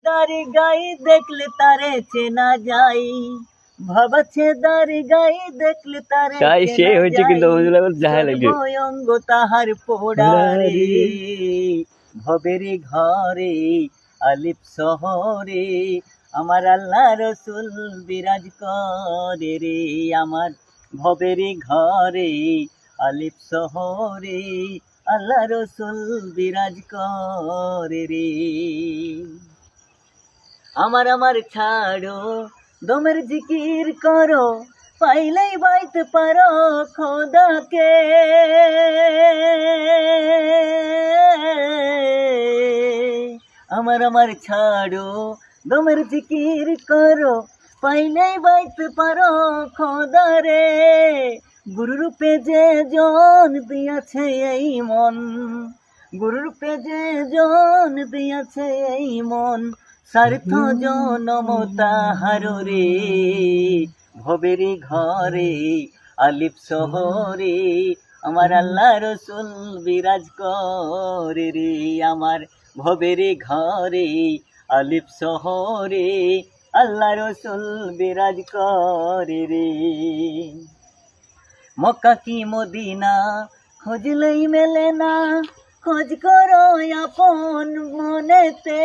দাড়ি গাই দেখলে তারে চেনা যাই, ভাবাছে দাড়ি গাই দেখলে তারে চেনা যাই, সর্বঙ্গ তাহার পোড়ারে, ভবেরি ঘরে আলিপ শহরে আমার আল্লাহ রসুল বিরাজ করে রে। আমার ভবেরি ঘরে আলিপ শহরে আল্লাহ রসুল বিরাজ করে রে। আমার ছাড়ো দমের জিকির করো, পাইলেই বাইতে পারো খোদাকে। আমার ছাড়ো দমের জিকির করো, পাইলেই বাইতে পারো খোদারে। গুরুরূপে যে জন দিয়াছে এই মন, গুরুরূপে যে জন দিয়াছে এই মন, স্বার্থ জনম তাহার রে। ভবেরি ঘরে আলিপ শহরে আমার আল্লাহ রসুল বিরাজ করে রে। আমার ভবেরি ঘরে আলিপ শহরে আল্লাহ রসুল বিরাজ করে রে। মক্কা কি মদিনা খুঁজলেই মেলে না, খোঁজ করো আপন মনেতে।